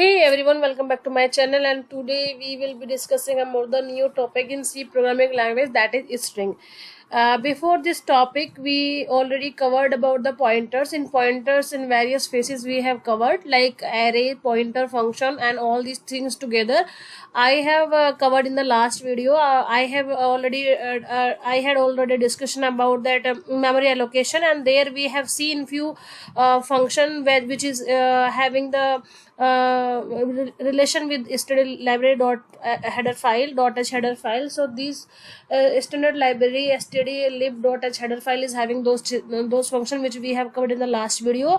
Hey everyone, welcome back to my channel, and today we will be discussing about the new topic in C programming language, that is string. Before this topic, we already covered about the pointers. In pointers in various phases we have covered, like array, pointer, function, and all these things together. I have covered in the last video. I had already discussion about that memory allocation, and there we have seen few function which is having the relation with std library dot header file dot h header file. So these standard library std lib dot h header file is having those function which we have covered in the last video.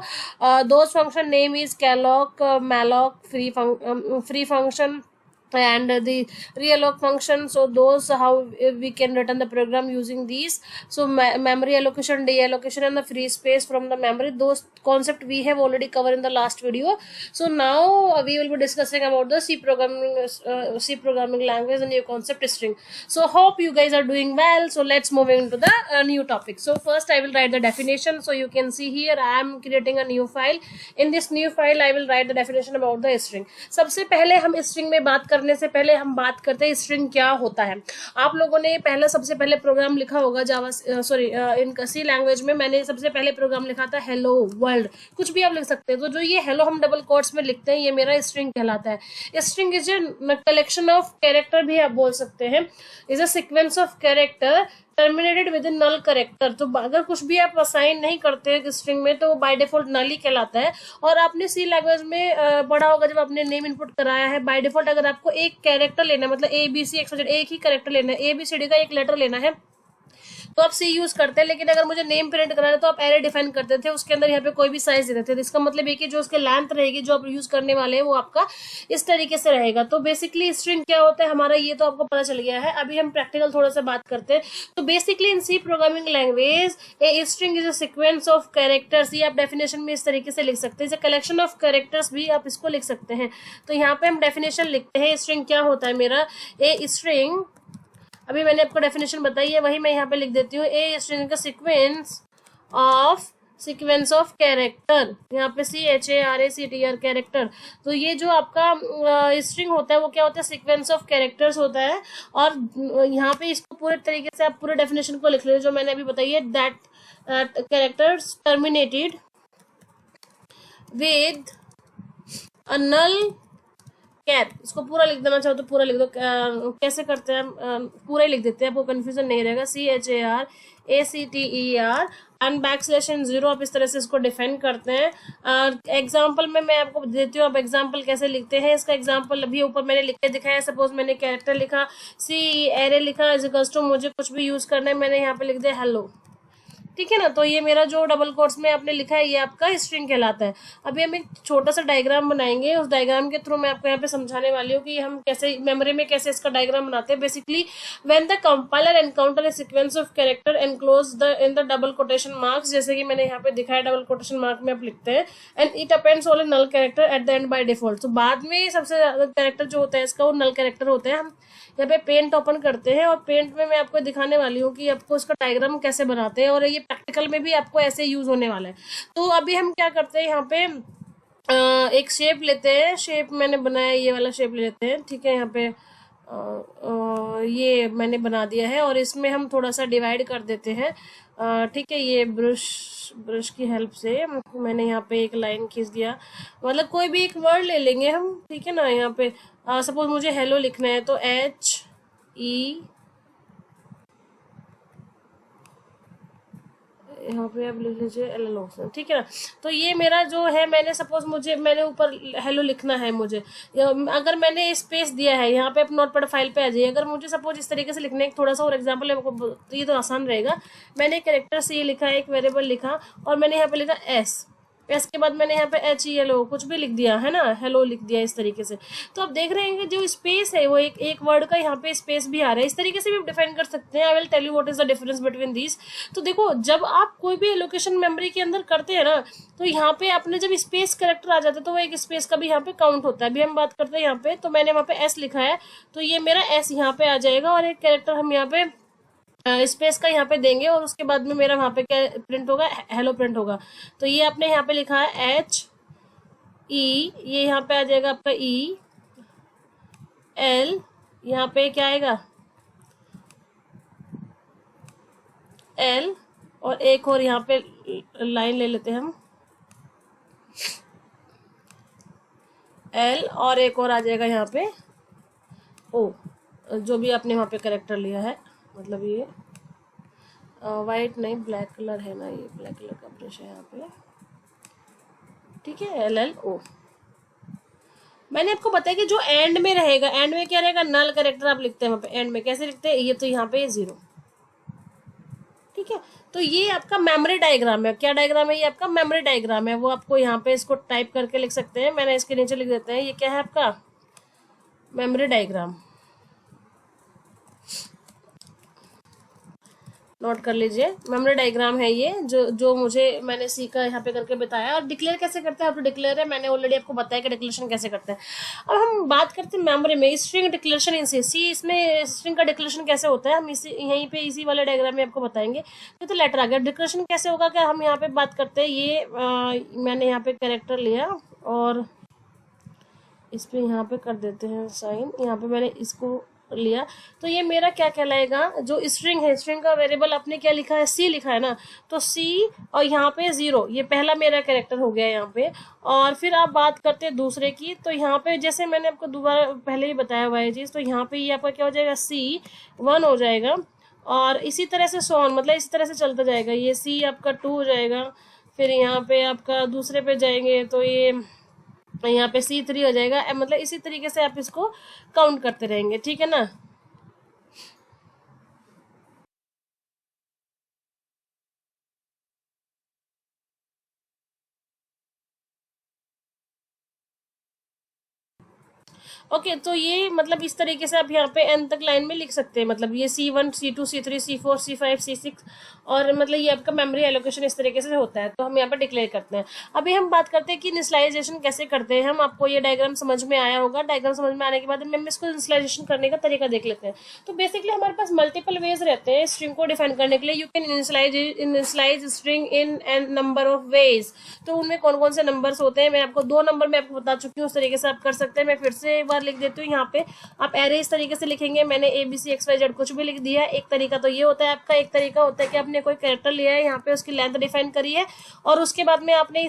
Those function name is calloc, malloc, free function, and the realloc function. So those how we can return the program using these. So memory allocation, deallocation, and the free space from the memory, those concept we have already covered in the last video. So now we will be discussing about the C programming language, and new concept string. So hope you guys are doing well. So let's move into the new topic. So first I will write the definition. So you can see here I am creating a new file. In this new file I will write the definition about the string. सबसे पहले हम string में बात करने से पहले हम बात करते हैं स्ट्रिंग क्या होता है. आप लोगों ने पहले सबसे पहले प्रोग्राम लिखा होगा जावा इन सी लैंग्वेज में. मैंने सबसे पहले प्रोग्राम लिखा था हेलो वर्ल्ड. कुछ भी आप लिख सकते हैं. तो जो ये हेलो हम डबल कोट्स में लिखते हैं ये मेरा स्ट्रिंग कहलाता है. String is a collection of character भी आप बोल सकते हैं. Is a sequence of character terminated with in null character. तो अगर कुछ भी आप असाइन नहीं करते हैं स्ट्रिंग में तो वो बाय डिफॉल्ट नल ही कहलाता है. और आपने सी लैंग्वेज में पढ़ा होगा जब आपने नेम इनपुट कराया है, बाय डिफॉल्ट अगर आपको एक कैरेक्टर लेना है, मतलब ए बी सी एक ही कैरेक्टर लेना है, ए बी सी डी का एक लेटर लेना है, तो आप सी यूज करते हैं. लेकिन अगर मुझे नेम प्रिंट कराना है तो आप एरे डिफाइन करते थे, उसके अंदर यहाँ पे कोई भी साइज दे देते थे. इसका मतलब है कि जो उसके लेंथ रहेगी जो आप यूज करने वाले हैं वो आपका इस तरीके से रहेगा. तो बेसिकली स्ट्रिंग क्या होता है हमारा ये तो आपको पता चल गया है. अभी हम प्रैक्टिकल थोड़ा सा बात करते हैं. तो basically in C programming language a string is a sequence of characters. ये आप डेफिनेशन में इस तरीके से लिख सकते हैं. कलेक्शन ऑफ कैरेक्टर्स भी आप इसको लिख सकते हैं. तो यहाँ पे हम डेफिनेशन लिखते हैं स्ट्रिंग क्या होता है मेरा. ए स्ट्रिंग, अभी मैंने आपको डेफिनेशन बताई है वही मैं यहाँ पे लिख देती हूँ. ए स्ट्रिंग का सीक्वेंस ऑफ कैरेक्टर, यहाँ पे CHARACTR कैरेक्टर. तो ये जो आपका स्ट्रिंग होता है वो क्या होता है, सीक्वेंस ऑफ कैरेक्टर्स होता है. और यहाँ पे इसको पूरे तरीके से आप पूरे डेफिनेशन को लिख लो जो मैंने अभी बताई है. That characters terminated with a null cap. इसको पूरा लिख देना चाहो तो पूरा लिख दो. कैसे करते हैं पूरा ही लिख देते हैं, आपको कंफ्यूजन नहीं रहेगा. CHARACTER एंड /0 आप इस तरह से इसको डिफाइन करते हैं. एग्जाम्पल में मैं आपको देती हूँ आप एग्जाम्पल कैसे लिखते हैं. इसका एग्जाम्पल अभी ऊपर मैंने लिख के दिखाया. सपोज मैंने कैरेक्टर लिखा, सी एरे लिखा इज इक्वल्स टू, मुझे कुछ भी यूज करना है, मैंने यहाँ पे लिख दिया हेलो. ठीक है ना. तो ये मेरा जो डबल कोट्स में आपने लिखा है ये आपका स्ट्रिंग कहलाता है. अभी हम एक छोटा सा डायग्राम बनाएंगे. उस डायग्राम के थ्रू मैं आपको यहाँ पे समझाने वाली हूँ कि हम कैसे मेमोरी में कैसे इसका डायग्राम बनाते हैं. Basically when the compiler encounter A sequence of character enclose in the double quotation marks, जैसे कि मैंने यहाँ पे दिखाया डबल कोटेशन मार्क में आप लिखते हैं. And it appends only null character at the end by default. तो बाद में सबसे ज्यादा कैरेक्टर जो होता है इसका वो नल कैरेक्टर होते हैं. हम यहाँ पे पेंट ओपन करते हैं और पेंट में मैं आपको दिखाने वाली हूँ कि आपको इसका डायग्राम कैसे बनाते हैं, और ये प्रैक्टिकल में भी आपको ऐसे यूज होने वाला है. तो अभी हम क्या करते हैं यहाँ पे एक शेप लेते हैं. शेप मैंने बनाया ये वाला शेप ले लेते हैं. ठीक है, यहाँ पे ये मैंने बना दिया है और इसमें हम थोड़ा सा डिवाइड कर देते हैं. ठीक है, ये ब्रश की हेल्प से मैंने यहाँ पे एक लाइन खींच दिया. मतलब कोई भी एक वर्ड ले लेंगे हम. ठीक है ना. यहाँ पे सपोज मुझे हेलो लिखना है तो HE, यहाँ पे आप लिख लीजिए LLO. ठीक है ना. तो ये मेरा जो है मैंने ऊपर हेलो लिखना है. मुझे अगर मैंने स्पेस दिया है यहाँ पे आप नोटपैड फाइल पे आ जाइए. अगर मुझे सपोज इस तरीके से लिखना है, एक थोड़ा सा और एग्जांपल है तो ये तो आसान रहेगा. मैंने एक कैरेक्टर C लिखा, एक वेरिएबल लिखा और मैंने यहाँ पे लिखा एस के बाद मैंने यहाँ पे HELO कुछ भी लिख दिया है ना, हेलो लिख दिया इस तरीके से. तो आप देख रहे हैं कि जो स्पेस है वो एक वर्ड का यहाँ पे स्पेस भी आ रहा है. इस तरीके से भी आप डिफाइन कर सकते हैं. I will tell you what is the difference between these. तो देखो जब आप कोई भी एलोकेशन मेमोरी के अंदर करते हैं ना तो यहाँ पे आपने जब स्पेस कैरेक्टर आ जाता है तो वो एक स्पेस का भी यहाँ पे काउंट होता है. अभी हम बात करते हैं यहाँ पे, तो मैंने वहाँ पे S लिखा है तो ये मेरा S यहाँ पे आ जाएगा और एक कैरेक्टर हम यहाँ पे स्पेस का यहाँ पे देंगे और उसके बाद में मेरा वहाँ पे क्या प्रिंट होगा, हेलो प्रिंट होगा. तो ये आपने यहाँ पे लिखा है ई, ये यहाँ पे आ जाएगा आपका ई, एल, यहाँ पे क्या आएगा एल, और एक और यहाँ पे लाइन ले लेते हैं हम, एल, और एक और आ जाएगा यहाँ पे ओ, जो भी आपने वहाँ पे करेक्टर लिया है, मतलब ये वाइट नहीं ब्लैक कलर है ना, ये ब्लैक कलर का ब्रश है यहाँ पे, ठीक है, एल एल ओ। मैंने आपको बताया कि जो एंड में रहेगा, एंड में क्या रहेगा, नल करेक्टर आप लिखते हैं वहाँ पे, एंड में कैसे लिखते हैं, ये तो यहाँ पे 0, ठीक है। तो ये आपका मेमोरी डायग्राम है, क्या डायग्राम है, ये आपका मेमोरी डायग्राम है, वो आपको यहाँ पे इसको टाइप करके लिख सकते हैं, मैंने इसके नीचे लिख देते हैं, ये क्या है आपका मेमोरी डायग्राम, नोट कर लीजिए, मेमोरी डायग्राम है ये, जो मुझे मैंने सीखा यहाँ पे करके बताया। और डिक्लेयर कैसे करते हैं, आप डिक्लेयर है मैंने ऑलरेडी आपको बताया कि डिक्लेरेशन कैसे करते हैं। अब हम बात करते हैं मेमोरी में स्ट्रिंग डिक्लेरेशन इन सी, इसमें स्ट्रिंग का डिक्लेरेशन कैसे होता है हम इसी यहीं पे इसी वाले डायग्राम में आपको बताएंगे। तो लेटर आ गया, डिक्लेरेशन कैसे होगा, क्या हम यहाँ पे बात करते हैं, ये मैंने यहाँ पे कैरेक्टर लिया और इस पे यहाँ पे कर देते हैं साइन, यहाँ पे मैंने इसको लिया, तो ये मेरा क्या कहलाएगा, जो स्ट्रिंग है, स्ट्रिंग का वेरिएबल आपने क्या लिखा है, सी लिखा है ना, तो सी और यहाँ पे 0, ये पहला मेरा कैरेक्टर हो गया यहाँ पे। और फिर आप बात करते हैं दूसरे की, तो यहाँ पे जैसे मैंने आपको दोबारा पहले ही बताया हुआ है चीज़, तो यहाँ पे ये आपका क्या हो जाएगा, C1 हो जाएगा, और इसी तरह से सोन, मतलब इसी तरह से चलता जाएगा, ये C आपका 2 हो जाएगा, फिर यहाँ पे आपका दूसरे पे जाएंगे तो ये यहाँ पे C3 हो जाएगा, मतलब इसी तरीके से आप इसको काउंट करते रहेंगे, ठीक है ना। ओके, तो ये मतलब इस तरीके से आप यहाँ पे एन तक लाइन में लिख सकते हैं, मतलब ये C1 C2 C3 C4 C5 C6, और मतलब ये आपका मेमोरी एलोकेशन इस तरीके से होता है, तो हम यहाँ पे डिक्लेयर करते हैं। अभी हम बात करते हैं कि इनिशियलाइजेशन कैसे करते हैं हम, आपको ये डायग्राम समझ में आया होगा, डायग्राम समझ में आने के बाद हम इसको इनिशियलाइजेशन करने का तरीका देख लेते हैं। तो बेसिकली हमारे पास मल्टीपल वेज रहते हैं स्ट्रिंग को डिफाइन करने के लिए, you can initialize string in an number of ways, तो उनमें कौन कौन से नंबर्स होते हैं, मैं आपको 2 नंबर में आपको बता चुकी हूँ, उस तरीके से आप कर सकते हैं। मैं फिर से एक बार लिख देती हूँ, यहाँ पे आप एरे इस तरीके से लिखेंगे, मैंने ABCXYZ कुछ भी लिख दिया है। एक तरीका तो ये होता है आपका, एक तरीका होता है कि आपने कोई कैरेक्टर लिया है, यहाँ पे उसकी लेंथ डिफाइन करी है, और उसके बाद में आपने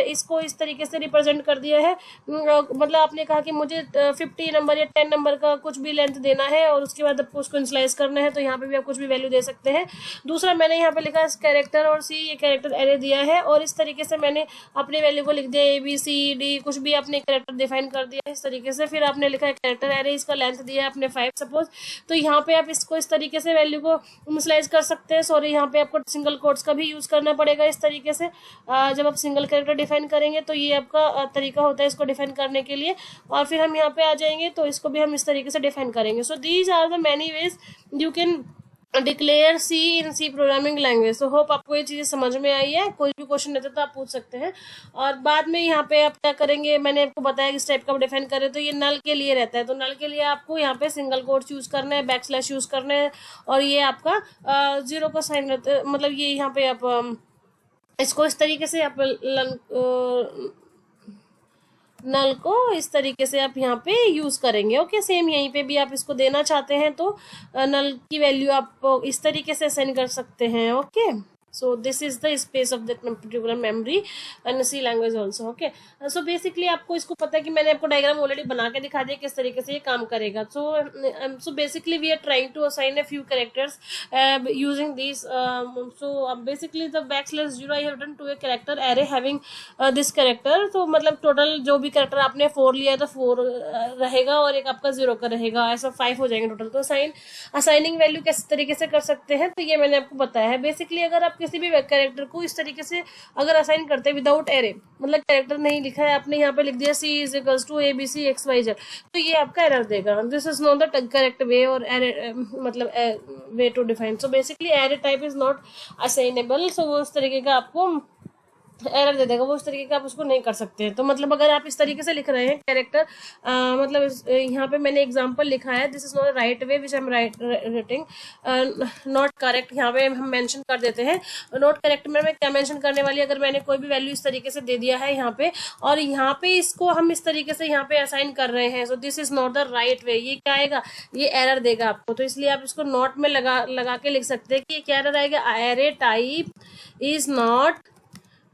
इसको इस तरीके से रिप्रेजेंट कर दिया है, मतलब आपने कहा कि मुझे 50 नंबर या 10 नंबर का कुछ भी लेंथ देना है, और उसके बाद आपको उसको इनिशियलाइज करना है, तो यहाँ पे भी आप कुछ भी वैल्यू दे सकते हैं। दूसरा मैंने यहाँ पे लिखा है कैरेक्टर और C, ये कैरेक्टर एरे दिया है, और इस तरीके से मैंने अपनी वैल्यू को लिख दिया ABCD, कुछ भी आपने कैरेक्टर डिफाइन कर दिया इस तरीके से। फिर आपने लिखा है कैरेक्टर एरे, इसका लेंथ दिया है आपने 5 सपोज, तो यहाँ पे आप इसको इस तरीके से वैल्यू को इनिशियलाइज कर सकते हैं। सॉरी, यहाँ पे आपको सिंगल कोट्स का भी यूज करना पड़ेगा इस तरीके से, जब आप सिंगल कैरेक्टर डिफाइन करेंगे, तो ये आपका तरीका होता है इसको डिफाइन करने के लिए। और फिर हम यहाँ पे आ जाएंगे, तो इसको भी हम इस तरीके से डिफाइन करेंगे। So these are the many ways you can declare C in C programming language. तो होप आपको ये चीज़ें समझ में आई है, कोई भी क्वेश्चन रहता है तो आप पूछ सकते हैं। और बाद में यहाँ पे आप क्या करेंगे, मैंने आपको बताया किस टाइप का डिफाइन करें, तो ये नल के लिए रहता है, तो नल के लिए आपको यहाँ पे सिंगल कोट्स यूज करना है, बैकस्लैश यूज करना है, और ये आपका 0 का साइन रहता है, मतलब ये यहाँ पे आप इसको इस तरीके से आप नल को इस तरीके से आप यहाँ पे यूज करेंगे। ओके, सेम यहीं पे भी आप इसको देना चाहते हैं तो नल की वैल्यू आप इस तरीके से असाइन कर सकते हैं। Okay, so this is the space of that particular memory and C language also. Okay, so basically आपको इसको पता है कि मैंने आपको डायग्राम ऑलरेडी बना के दिखा दिया किस तरीके से ये काम करेगा। So basically we are trying to assign a few characters using these. So basically the \0 I have done to a character array having this character. तो मतलब टोटल जो भी कैरेक्टर आपने 4 लिया है तो 4 रहेगा, और एक आपका 0 का रहेगा, ऐसा 5 हो जाएंगे टोटल। तो असाइनिंग वैल्यू किस तरीके से कर सकते हैं, तो ये मैंने आपको बताया है। बेसिकली अगर आप किसी भी कैरेक्टर को इस तरीके से अगर असाइन करते हैं विदाउट एरे, मतलब कैरेक्टर नहीं लिखा है आपने, यहाँ पे लिख दिया C = ABCXYZ, तो ये आपका एरर देगा। This is not the correct way और एरे मतलब way to define. So basically array type is not assignable. So वो उस तरीके का आपको एरर दे देगा, वो इस तरीके का आप उसको नहीं कर सकते हैं। तो मतलब अगर आप इस तरीके से लिख रहे हैं कैरेक्टर, मतलब यहाँ पे मैंने एग्जांपल लिखा है, this is not right way which I am writing, not correct, यहाँ पे हम मेंशन कर देते हैं। नॉट करेक्ट में मैं क्या मेंशन करने वाली, अगर मैंने कोई भी वैल्यू इस तरीके से दे दिया है यहाँ पे, और यहाँ पे इसको हम इस तरीके से यहाँ पे असाइन कर रहे हैं, so this is not the right way, ये क्या आएगा, ये एरर देगा आपको। तो इसलिए आप इसको नॉट में लगा के लिख सकते हैं कि ये क्या एरर आएगा, array type is not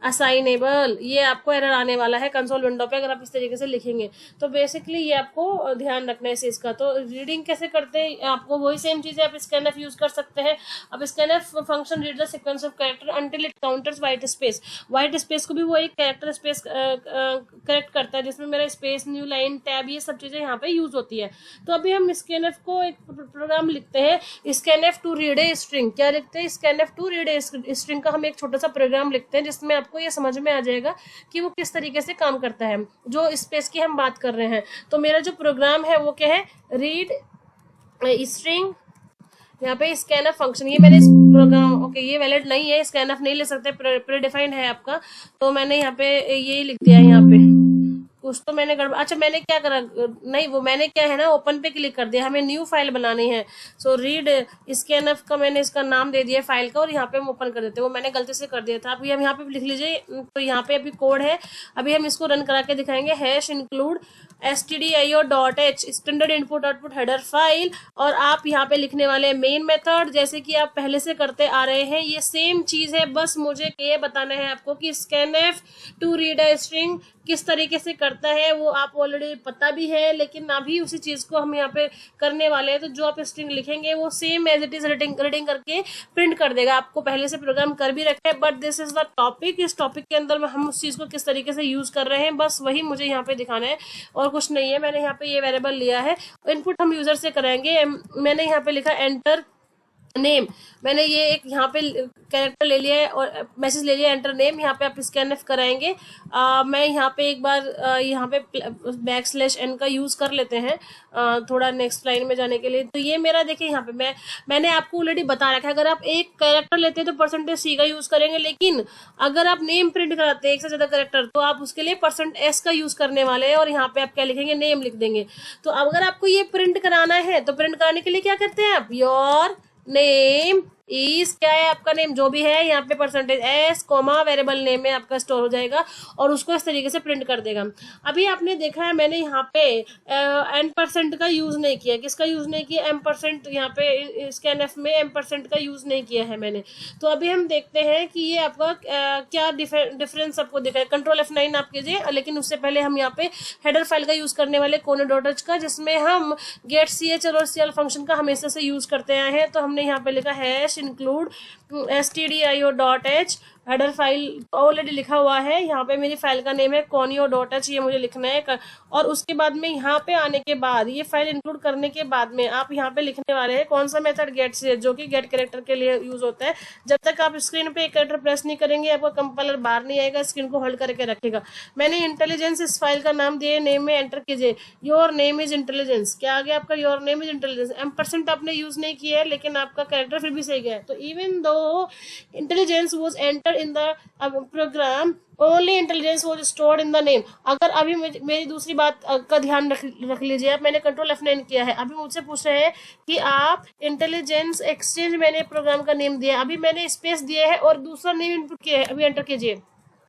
assignable, ये आपको एरर आने वाला है कंसोल विंडो पे अगर आप इस तरीके से लिखेंगे। तो बेसिकली ये आपको ध्यान रखना है इस चीज का। तो रीडिंग कैसे करते हैं, आपको वही सेम चीज है, आप स्कैनफ यूज कर सकते हैं। अब scanf function read the sequence of character until it counters white space, white space को भी वो एक कैरेक्टर स्पेस करेक्ट करता है, जिसमें मेरा स्पेस, न्यू लाइन, टैब, ये सब चीजें यहाँ पे यूज होती है। तो अभी हम स्कैनफ को एक प्रोग्राम लिखते हैं, scanf to read a string, क्या लिखते हैं, scanf to read a string का हम एक छोटा सा प्रोग्राम लिखते हैं, जिसमें आपको ये समझ में आ जाएगा कि वो किस तरीके से काम करता है, जो स्पेस की हम बात कर रहे हैं। तो मेरा जो प्रोग्राम है वो क्या है, रीड स्ट्रिंग, यहाँ पे स्कैनफ फंक्शन, ये मैंने प्रोग्राम, ओके ये वैलिड नहीं है, स्कैनफ नहीं ले सकते, प्रीडिफाइंड है आपका, तो मैंने यहाँ पे यही लिख दिया है। यहाँ पे कुछ तो मैंने गड़बड़, अच्छा मैंने क्या करा, नहीं वो मैंने क्या है ना, ओपन पे क्लिक कर दिया, हमें न्यू फाइल बनानी है। सो रीड स्कैनफ का मैंने इसका नाम दे दिया फाइल का, और यहाँ पे हम ओपन कर देते हैं, वो मैंने गलती से कर दिया था। अभी हम यहाँ पे लिख लीजिए, तो यहाँ पे अभी कोड है, अभी हम इसको रन करा के दिखाएंगे, hash include stdio.h standard input output header file, और आप यहाँ पे लिखने वाले मेन मेथड, जैसे कि आप पहले से करते आ रहे हैं, ये सेम चीज है, बस मुझे ये बताना है आपको कि scanf to read a string किस तरीके से करता है, वो आप ऑलरेडी पता भी है, लेकिन अभी उसी चीज को हम यहाँ पे करने वाले हैं। तो जो आप स्ट्रिंग लिखेंगे वो same as it is reading करके प्रिंट कर देगा, आपको पहले से प्रोग्राम कर भी रखा है, but this is the topic, इस टॉपिक के अंदर में हम उस चीज को किस तरीके से यूज कर रहे हैं, बस वही मुझे यहाँ पे दिखाना है, और कुछ नहीं है। मैंने यहाँ पे ये वेरिएबल लिया है, इनपुट हम यूजर से कराएंगे, मैंने यहाँ पे लिखा एंटर नेम, मैंने ये एक यहाँ पे कैरेक्टर ले लिया है और मैसेज ले लिया, एंटर नेम, यहाँ पे आप स्कैनफ कराएंगे। मैं यहाँ पे एक बार यहाँ पे \n का यूज कर लेते हैं थोड़ा नेक्स्ट लाइन में जाने के लिए। तो ये मेरा देखिए यहाँ पे मैंने आपको ऑलरेडी बता रखा है, अगर आप एक कैरेक्टर लेते हैं तो %c का यूज करेंगे, लेकिन अगर आप नेम प्रिंट कराते हैं एक से ज्यादा कैरेक्टर, तो आप उसके लिए %s का यूज करने वाले हैं, और यहाँ पे आप क्या लिखेंगे, नेम लिख देंगे। तो अगर आपको ये प्रिंट कराना है, तो प्रिंट कराने के लिए क्या करते हैं आप, योर नेम इज, क्या है आपका नेम जो भी है, यहाँ पे %s कोमा वेरिएबल नेम में आपका स्टोर हो जाएगा, और उसको इस तरीके से प्रिंट कर देगा। अभी आपने देखा है मैंने यहाँ पे n% का यूज नहीं किया, किसका यूज नहीं किया, m%, यहाँ पे स्कैनफ में m% का यूज नहीं किया है मैंने। तो अभी हम देखते हैं कि ये आपका क्या डिफरेंस आपको दिखा है। कंट्रोल F9 आप कीजिए, लेकिन उससे पहले हम यहाँ पे हेडर फाइल का यूज करने वाले कोने.h का, जिसमें हम गेट ch और cl फंक्शन का हमेशा से यूज करते आए हैं। तो हमने यहाँ पे लिखा hash include stdio.h, header file already लिखा हुआ है, यहाँ पे मेरी फाइल का नेम है conio.h, ये मुझे लिखना है। और उसके बाद में यहाँ पे आने के बाद, ये फाइल इंक्लूड करने के बाद में आप यहाँ पे लिखने वाले हैं कौन सा मेथड, गेट से, जो कि गेट कैरेक्टर के लिए यूज होता है। जब तक आप स्क्रीन पे एक कैरेक्टर प्रेस नहीं करेंगे, आपका कंपाइलर बाहर नहीं आएगा, स्क्रीन को होल्ड करके रखेगा। मैंने इंटेलिजेंस इस फाइल का नाम दिया, नेम में एंटर कीजिए, योर नेम इज इंटेलिजेंस, क्या आ गया आपका, your name is intelligence. m% आपने यूज नहीं किया है, लेकिन आपका कैरेक्टर फिर भी सही गया है। तो even though intelligence was enter in the program, only intelligence was stored in the name। अगर अभी मेरी दूसरी बात का ध्यान रख लीजिए आप, मैंने कंट्रोल F9 किया है, अभी मुझसे पूछ रहे हैं कि आप इंटेलिजेंस एक्सचेंज, मैंने प्रोग्राम का नेम दिया, अभी मैंने स्पेस दिया है और दूसरा नेम इनपुट किया है, अभी एंटर कीजिए।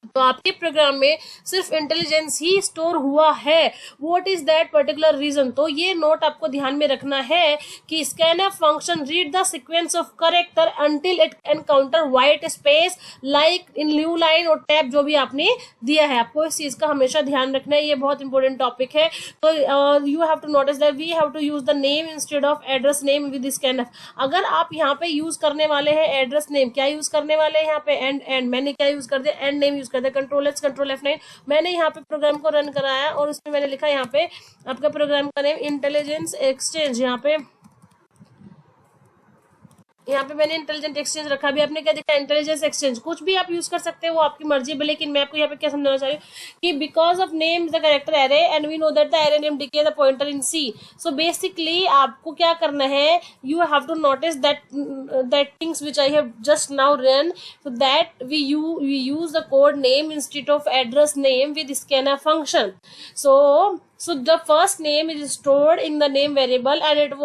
तो आपके प्रोग्राम में सिर्फ इंटेलिजेंस ही स्टोर हुआ है, what is that particular reason. तो ये नोट आपको ध्यान में रखना है कि scanf function read the sequence of character until it encounter white space like in new line और टैब, जो भी आपने दिया है, आपको इस चीज का हमेशा ध्यान रखना है, ये बहुत इंपॉर्टेंट टॉपिक है। तो you have to notice that we have to use the name instead of address name with scanf. अगर आप यहाँ पे यूज करने वाले हैं एड्रेस नेम, क्या यूज करने वाले हैं यहाँ पे, एंड मैंने क्या यूज कर दिया, एंड नेम यूज कर दिया, कंट्रोल F9। मैंने यहाँ पे प्रोग्राम को रन कराया और उसमें मैंने लिखा यहाँ पे आपका प्रोग्राम का नेम इंटेलिजेंस एक्सचेंज, यहाँ पे यहाँ पे मैंने इंटेलिजेंट एक्सचेंज रखा। भी आपने क्या देखा, इंटेलिजेंस एक्सचेंज, कुछ भी आप यूज कर सकते हैं, वो आपकी मर्जी है। लेकिन मैं आपको यहाँ पे क्या समझाना चाह रही हूँ कि because of name the character array and we know that the array name declare the pointer in C. So basically आपको क्या करना है, you have to notice that things which I have just now run, so that we use the code name instead of address name with scanf function. So the first name is stored in the name variable, and it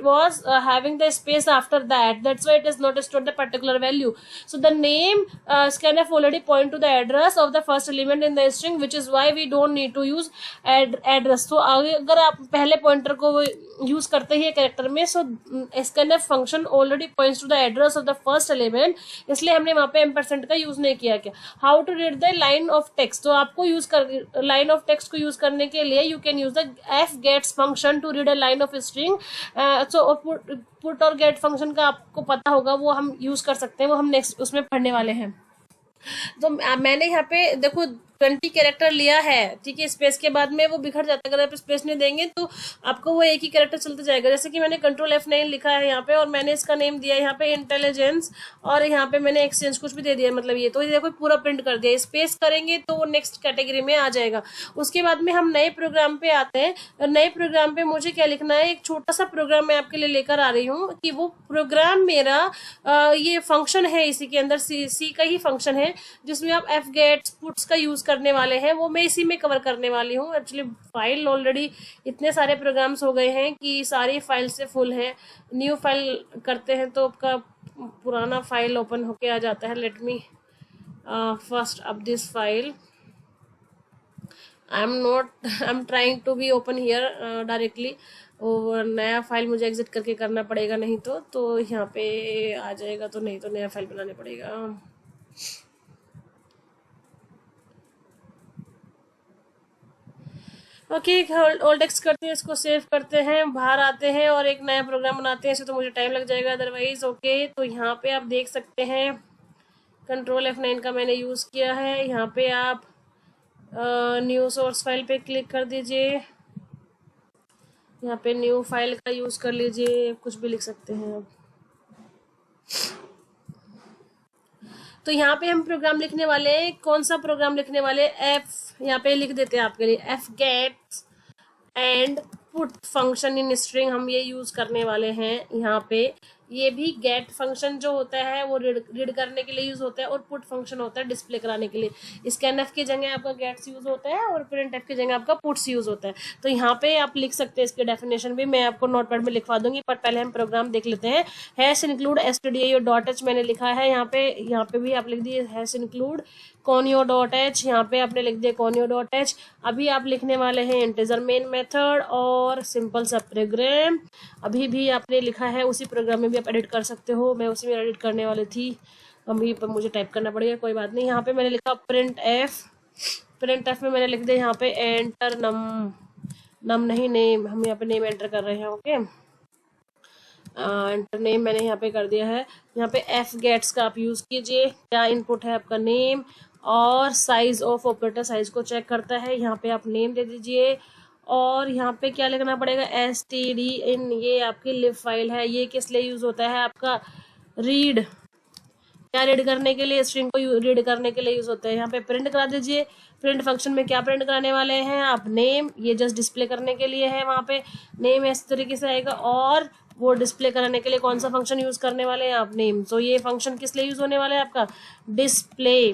was having the space after that. That's why it is not stored the particular value. So the name scanf already point to the address of the first element in the string, which is why we don't need to use address. So अगर आप पहले pointer को use करते ही character में, so scanf function already points to the address of the first element, इसलिए हमने वहां पे एम्परसेंट का यूज नहीं किया। क्या, how to read the line of text, तो आपको यूज कर लाइन ऑफ टेक्स्ट को यूज करने के लिए you can use the fgets function to read a line of string. So put और गेट फंक्शन का आपको पता होगा, वो हम यूज कर सकते हैं, वो हम नेक्स्ट उसमें पढ़ने वाले हैं। तो मैंने यहाँ पे देखो 20 कैरेक्टर लिया है, ठीक है। स्पेस के बाद में वो बिखर जाता है, अगर आप स्पेस नहीं देंगे तो आपको वो एक ही कैरेक्टर चलता जाएगा। जैसे कि मैंने कंट्रोल F9 लिखा है यहाँ पे, और मैंने इसका नेम दिया है यहाँ पे इंटेलिजेंस, और यहाँ पे मैंने एक्सचेंज कुछ भी दे दिया, मतलब ये तो ये देखो पूरा प्रिंट कर दिया। स्पेस करेंगे तो वो नेक्स्ट कैटेगरी में आ जाएगा। उसके बाद में हम नए प्रोग्राम पे आते हैं, और नए प्रोग्राम पे मुझे क्या लिखना है, एक छोटा सा प्रोग्राम मैं आपके लिए लेकर आ रही हूँ कि वो प्रोग्राम मेरा ये फंक्शन है, इसी के अंदर सी का ही फंक्शन है, जिसमें आप fgets puts का यूज करने वाले हैं, वो मैं इसी में कवर करने वाली हूँ। एक्चुअली फाइल ऑलरेडी इतने सारे प्रोग्राम्स हो गए हैं कि सारी फाइल से फुल है। न्यू फाइल करते हैं तो आपका पुराना फाइल ओपन होके आ जाता है। Let me first up this file. I am trying to be open here directly. और नया फाइल मुझे एग्जिट करके करना पड़ेगा, नहीं तो यहाँ पे आ जाएगा, तो नहीं तो नया फाइल बनाने पड़ेगा। ओके, ऑल टेक्स्ट करते हैं, इसको सेव करते हैं, बाहर आते हैं और एक नया प्रोग्राम बनाते हैं। इसे तो मुझे टाइम लग जाएगा अदरवाइज। ओके, तो यहाँ पे आप देख सकते हैं कंट्रोल F9 का मैंने यूज़ किया है। यहाँ पे आप न्यू सोर्स फाइल पे क्लिक कर दीजिए, यहाँ पे न्यू फाइल का यूज़ कर लीजिए, कुछ भी लिख सकते हैं आप। तो यहाँ पे हम प्रोग्राम लिखने वाले हैं, कौन सा प्रोग्राम लिखने वाले, यहाँ पे लिख देते हैं आपके लिए fgets and put function in string, हम ये यूज करने वाले हैं। यहाँ पे ये भी गेट फंक्शन जो होता है वो रीड करने के लिए यूज होता है, और पुट फंक्शन होता है डिस्प्ले कराने के लिए। स्कैनफ की जगह आपका गेट्स यूज होता है, और प्रिंटफ की जगह आपका पुट्स यूज होता है। तो यहाँ पे आप लिख सकते हैं, इसके डेफिनेशन भी मैं आपको नोटपैड में लिखवा दूंगी, पर पहले हम प्रोग्राम देख लेते हैं। हैश इंक्लूड stdio.h मैंने लिखा है यहाँ पे भी आप लिख दिए हैश इंक्लूड conio.h, यहाँ पे आपने लिख दिया conio.h। अभी आप लिखने वाले हैं इंटीजर मेन मेथड और सिंपल सा प्रोग्राम, अभी भी आपने लिखा है, उसी प्रोग्राम में भी आप एडिट कर सकते हो। मैं उसी में एडिट करने वाली थी, अभी पर मुझे टाइप करना पड़ेगा, कोई बात नहीं। यहाँ पे मैंने लिखा प्रिंट एफ में मैंने लिख दिया यहाँ पे एंटर नम नहीं नेम, हम यहाँ पे नेम एंटर कर रहे हैं। ओके, एंटर नेम मैंने यहाँ पे कर दिया है। यहाँ पे fgets का आप यूज़ कीजिए, क्या इनपुट है आपका नेम, और साइज ऑफ ऑपरेटर साइज को चेक करता है, यहाँ पे आप नेम दे दीजिए। और यहाँ पे क्या लिखना पड़ेगा, stdin, ये आपकी लिब फाइल है, ये किस लिए यूज होता है आपका, रीड, क्या रीड करने के लिए, स्ट्रिंग को रीड करने के लिए यूज होता है। यहाँ पे प्रिंट करा दीजिए, प्रिंट फंक्शन में क्या प्रिंट कराने वाले हैं आप, नेम, ये जस्ट डिस्प्ले करने के लिए है, वहाँ पे नेम इस तरीके से आएगा, और वो डिस्प्ले कराने के लिए कौन सा फंक्शन यूज करने वाले हैं आप, नेम। तो ये फंक्शन किस लिए यूज होने वाला है आपका, डिस्प्ले,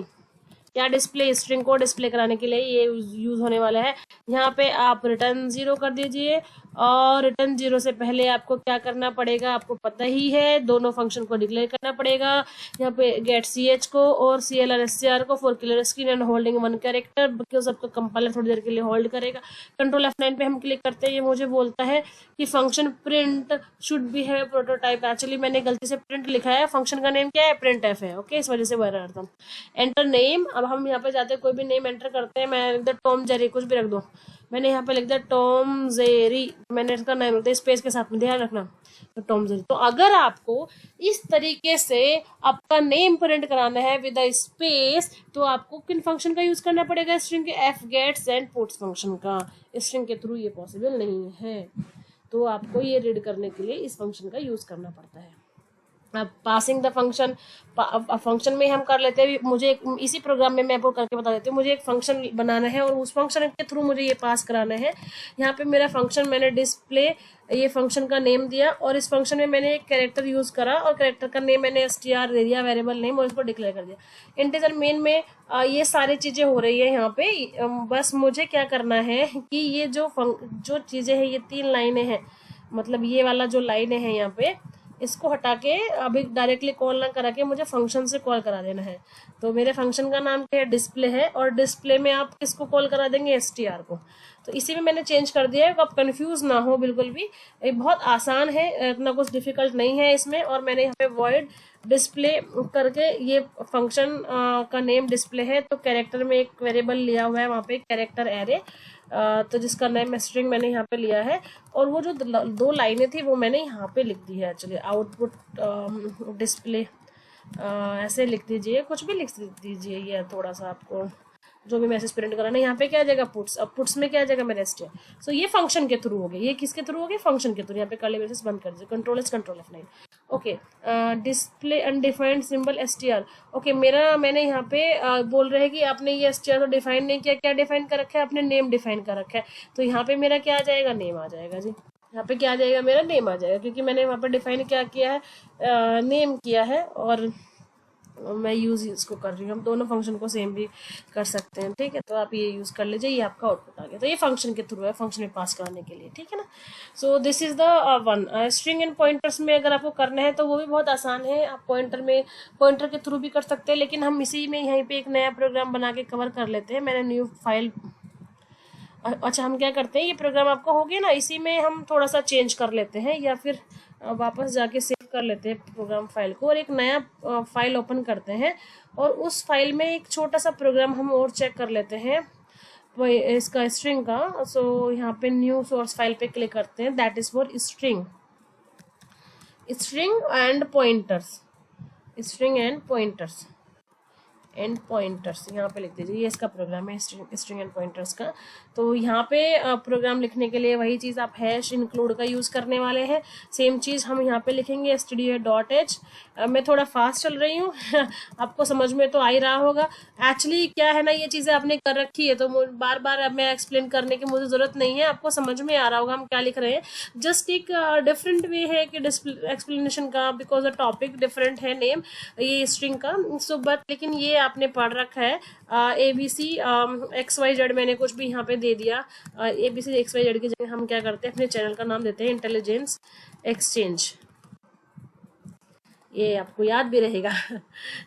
क्या डिस्प्ले, स्ट्रिंग को डिस्प्ले कराने के लिए ये यूज होने वाला है। यहाँ पे आप रिटर्न 0 कर दीजिए, और रिटर्न 0 से पहले आपको क्या करना पड़ेगा, आपको पता ही है, दोनों फंक्शन को डिक्लेयर करना पड़ेगा। यहाँ पे गेट ch को और clr str को for clear screen and holding 1 character, because आपका कंपाइलर थोड़ी देर के लिए होल्ड करेगा। कंट्रोल F9 पे हम क्लिक करते हैं, ये मुझे बोलता है कि फंक्शन प्रिंट शुड बी है प्रोटोटाइप। एक्चुअली मैंने गलती से प्रिंट लिखा है, फंक्शन का नेम क्या है, प्रिंट एफ है। ओके, इस वजह से वह रहा था। एंटर नेम, अब हम यहाँ पे जाते हैं, कोई भी नेम एंटर करते हैं, मैं लिख दिया टॉम जेरी, कुछ भी रख दो, मैंने यहाँ पे लिख दिया टॉम जेरी, मैंने इसका नाम लिख दिया स्पेस के साथ में, ध्यान रखना, तो टॉम जेरी। तो अगर आपको इस तरीके से आपका नेम प्रिंट कराना है विद अ स्पेस, तो आपको किन फंक्शन का यूज करना पड़ेगा, स्ट्रिंग के fgets एंड puts फंक्शन का। स्ट्रिंग के थ्रू ये पॉसिबल नहीं है। तो आपको ये रीड करने के लिए इस फंक्शन का यूज करना पड़ता है। अब पासिंग द फंक्शन, फंक्शन में हम कर लेते हैं, मुझे इसी प्रोग्राम में मैं आपको करके बता देती हूँ। मुझे एक फंक्शन बनाना है और उस फंक्शन के थ्रू मुझे ये पास कराना है। यहाँ पे मेरा फंक्शन, मैंने डिस्प्ले ये फंक्शन का नेम दिया और इस फंक्शन में मैंने एक कैरेक्टर यूज करा और कैरेक्टर का नेम मैंने str दे दिया, वेरिएबल नेम, और इसको डिक्लेयर कर दिया। इंटीजर मेन में ये सारी चीजें हो रही है यहाँ पे। बस मुझे क्या करना है कि ये जो चीजें हैं, ये 3 लाइनें हैं, मतलब ये वाला जो लाइन है यहाँ पे, इसको हटा के अभी डायरेक्टली कॉल ना करा के मुझे फंक्शन से कॉल करा देना है। तो मेरे फंक्शन का नाम क्या है, डिस्प्ले है, और डिस्प्ले में आप किसको कॉल करा देंगे, str को। तो इसी में मैंने चेंज कर दिया है, आप कंफ्यूज ना हो बिल्कुल भी, ये बहुत आसान है, इतना कुछ डिफिकल्ट नहीं है इसमें। और मैंने यहाँ पे वॉइड डिस्प्ले करके, ये फंक्शन का नेम डिस्प्ले है, तो कैरेक्टर में एक वेरिएबल लिया हुआ है वहाँ पे, कैरेक्टर एरे, तो जिसका नेम स्ट्रिंग मैंने यहाँ पे लिया है। और वो जो 2 लाइनें थी वो मैंने यहाँ पे लिख दी है। चलिए आउटपुट डिस्प्ले ऐसे लिख दीजिए, कुछ भी लिख दीजिए, ये थोड़ा सा आपको जो भी मैसेज प्रिंट कराना है। यहाँ पे क्या आ जाएगा, पुट्स। अब पुट्स में क्या आ जाएगा, मेरा str। सो ये फंक्शन के थ्रू हो गया। ये किसके थ्रू हो गया, फंक्शन के थ्रू। यहाँ पे कर्ली ब्रेसेस बंद कर दीजिए, control F9। Okay, display undefined symbol str। Okay, मैंने यहाँ पे बोल रहे हैं कि आपने ये str तो डिफाइन नहीं किया, क्या डिफाइन कर रखा है आपने, नेम डिफाइन कर रखा है। तो यहाँ पे मेरा क्या आ जाएगा, नेम आ जाएगा जी। यहाँ पे क्या आ जाएगा, मेरा नेम आ जाएगा, क्योंकि मैंने वहाँ पे डिफाइन क्या किया है, नेम किया है, और मैं यूज इसको कर रही हूँ। हम दोनों फंक्शन को सेम भी कर सकते हैं, ठीक है। तो आप ये यूज कर लीजिए, ये आपका आउटपुट आ गया। तो ये फंक्शन के थ्रू है, फंक्शन में पास कराने के लिए, ठीक है ना। So this is the one. String and pointers में अगर आपको करना है तो वो भी बहुत आसान है, आप पॉइंटर के थ्रू भी कर सकते हैं, लेकिन हम इसी में यहीं पे एक नया प्रोग्राम बना के कवर कर लेते हैं। मैंने न्यू फाइल, अच्छा हम क्या करते हैं, ये प्रोग्राम आपको हो गया ना, इसी में हम थोड़ा सा चेंज कर लेते हैं, या फिर वापस जाके सेव कर लेते हैं प्रोग्राम फाइल को, और एक नया फाइल ओपन करते हैं, और उस फाइल में एक छोटा सा प्रोग्राम हम और चेक कर लेते हैं इसका, स्ट्रिंग का। सो यहाँ पे न्यू सोर्स फाइल पे क्लिक करते हैं, that is for string and pointers, string and pointers यहाँ पे लिख दीजिए। ये इसका प्रोग्राम है, स्ट्रिंग एंड पॉइंटर्स का। तो यहाँ पे प्रोग्राम लिखने के लिए वही चीज़ आप हैश इंक्लूड का यूज़ करने वाले हैं। सेम चीज़ हम यहाँ पे लिखेंगे stdio.h। मैं थोड़ा फास्ट चल रही हूँ आपको समझ में तो आ ही रहा होगा। एक्चुअली क्या है ना, ये चीज़ें आपने कर रखी है, तो बार बार अब मैं एक्सप्लेन करने की मुझे ज़रूरत नहीं है, आपको समझ में आ रहा होगा हम क्या लिख रहे हैं। जस्ट एक डिफरेंट वे है कि एक्सप्लेनेशन का, बिकॉज द टॉपिक डिफरेंट है, नेम ये स्ट्रिंग का। सो बट लेकिन ये आपने पढ़ रखा है, ABC XYZ मैंने कुछ भी यहाँ पे दे दिया। ABC XYZ की जगह हम क्या करते हैं, अपने चैनल का नाम देते हैं इंटेलिजेंस एक्सचेंज, ये आपको याद भी रहेगा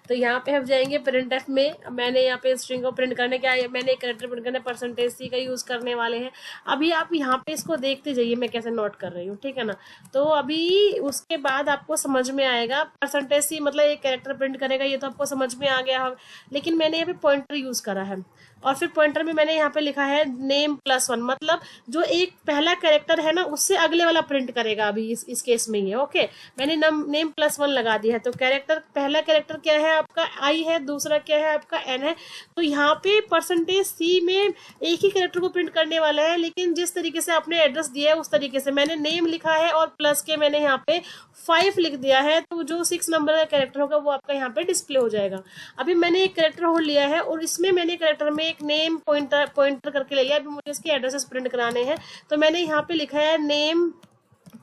तो यहाँ पे हम जाएंगे प्रिंट एफ में। मैंने यहाँ पे स्ट्रिंग को प्रिंट करने क्या, मैंने एक कैरेक्टर प्रिंट करने %C का यूज करने वाले हैं। अभी आप यहाँ पे इसको देखते जाइए मैं कैसे नोट कर रही हूँ, ठीक है ना। तो अभी उसके बाद आपको समझ में आएगा, %C मतलब एक कैरेक्टर प्रिंट करेगा, ये तो आपको समझ में आ गया। लेकिन मैंने यहाँ पे पॉइंटर यूज करा है, और फिर पॉइंटर में मैंने यहाँ पे लिखा है नेम +1, मतलब जो एक पहला कैरेक्टर है ना उससे अगले वाला प्रिंट करेगा। अभी इस केस में ये ओके, मैंने नेम +1 लगा दिया है। तो कैरेक्टर, पहला कैरेक्टर क्या है आपका I है, दूसरा क्या है आपका N है। तो यहाँ पे %C में एक ही कैरेक्टर को प्रिंट करने वाला है, लेकिन जिस तरीके से आपने एड्रेस दिया है उस तरीके से मैंने नेम लिखा है और प्लस के मैंने यहाँ पे 5 लिख दिया है। तो जो 6 नंबर का कैरेक्टर होगा वो आपका यहाँ पे डिस्प्ले हो जाएगा। अभी मैंने एक कैरेक्टर होल्ड लिया है और इसमें मैंने कैरेक्टर में एक नेम पॉइंटर करके ले लिया। अभी मुझे इसके एड्रेसेस प्रिंट कराने हैं, तो मैंने यहाँ पे लिखा है नेम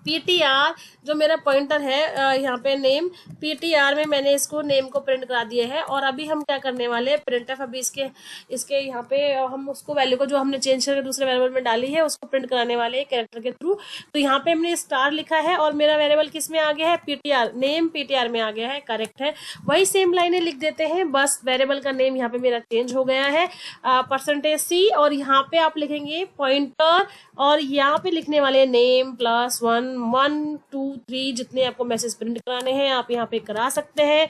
PTR, जो मेरा पॉइंटर है यहाँ पे नेम PTR में मैंने इसको नेम को प्रिंट करा दिया है। और अभी हम क्या करने वाले हैं, प्रिंट एफ, अभी इसके यहाँ पे हम उसको वैल्यू को जो हमने चेंज करके दूसरे वेरिएबल में डाली है उसको प्रिंट कराने वाले हैं कैरेक्टर के थ्रू। तो यहाँ पे हमने स्टार लिखा है और मेरा वेरिएबल किस में आ गया है, PTR, नेम PTR में आ गया है, करेक्ट है। वही सेम लाइनें लिख देते हैं, बस वेरिएबल का नेम यहाँ पे मेरा चेंज हो गया है %C, और यहाँ पे आप लिखेंगे पॉइंटर, और यहाँ पे लिखने वाले नेम +1 1 2 3 जितने आपको मैसेज प्रिंट कराने हैं आप यहाँ पे करा सकते हैं।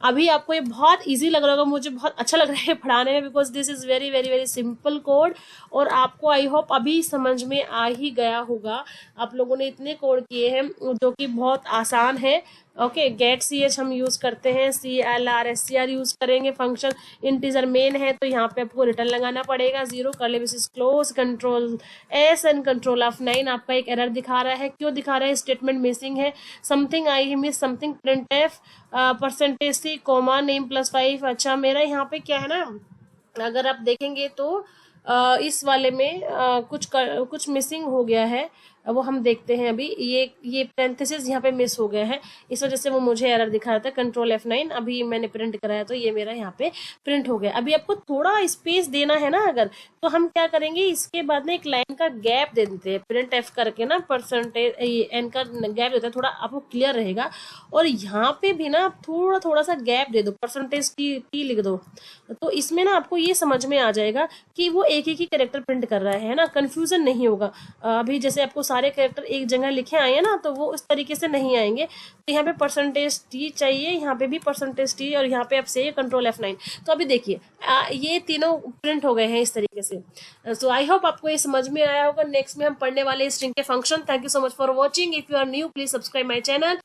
अभी आपको ये बहुत इजी लग रहा होगा, मुझे बहुत अच्छा लग रहा है पढ़ाने में, because this is very very very simple code, और आपको आई होप अभी समझ में आ ही गया होगा। आप लोगों ने इतने कोड किए हैं जो कि बहुत आसान है, ओके, गेट सी एच हम यूज करते हैं, C L R S C R use करेंगे। फंक्शन इंटीजर मेन है तो यहाँ पे आपको रिटर्न लगाना पड़ेगा, 0 curly braces close, control S and control F9। आपका एक एरर दिखा रहा है, क्यों दिखा रहा है? स्टेटमेंट मिसिंग है, something I miss something, print F percentage C comma name +5। अच्छा, मेरा यहाँ पे क्या है ना, अगर आप देखेंगे तो इस वाले में कुछ मिसिंग हो गया है, वो हम देखते हैं अभी। ये पैरेंथेसिस यहाँ पे मिस हो गया है, इस वजह से वो मुझे एरर दिखा रहा था। कंट्रोल F9 अभी मैंने प्रिंट कराया तो ये मेरा यहाँ पे प्रिंट हो गया। अभी आपको थोड़ा स्पेस देना है ना अगर, तो हम क्या करेंगे, इसके बाद में एक लाइन का गैप दे देते हैं, प्रिंट एफ करके ना परसेंटेज एन का गैप देता है, थोड़ा आपको क्लियर रहेगा। और यहाँ पे भी ना थोड़ा थोड़ा सा गैप दे दो, परसेंटेज टी लिख दो, तो इसमें ना आपको ये समझ में आ जाएगा कि वो एक ही कैरेक्टर प्रिंट कर रहा है ना, कंफ्यूजन नहीं होगा। अभी जैसे आपको सारे कैरेक्टर एक जगह लिखे आए हैं ना, तो वो इस तरीके से नहीं आएंगे। तो यहाँ पे परसेंटेज टी चाहिए, यहाँ पे भी परसेंटेज टी, और यहाँ पे आप से कंट्रोल F9। तो अभी देखिए ये तीनों प्रिंट हो गए हैं इस तरीके से। सो आई होप आपको ये समझ में आया होगा। नेक्स्ट में हम पढ़ने वाले स्ट्रिंग के function. Thank you so much for watching. If you are new please subscribe my channel,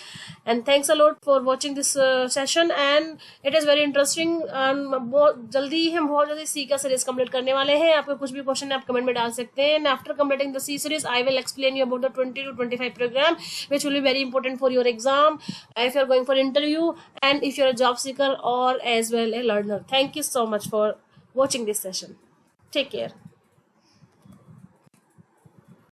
and thanks a lot for watching this session, and it is very interesting. बहुत जल्दी हम बहुत जल्दी सी का सीरीज कंप्लीट करने वाले हैं। आपको कुछ भी क्वेश्चन है आप कमेंट में डाल सकते हैं, and after completing the C series I will explain you about the 20 to 25 program which will be very important for your exam, if you are going for interview, and if you are a job seeker or as well a learner. Thank you so much for watching this session. Take care.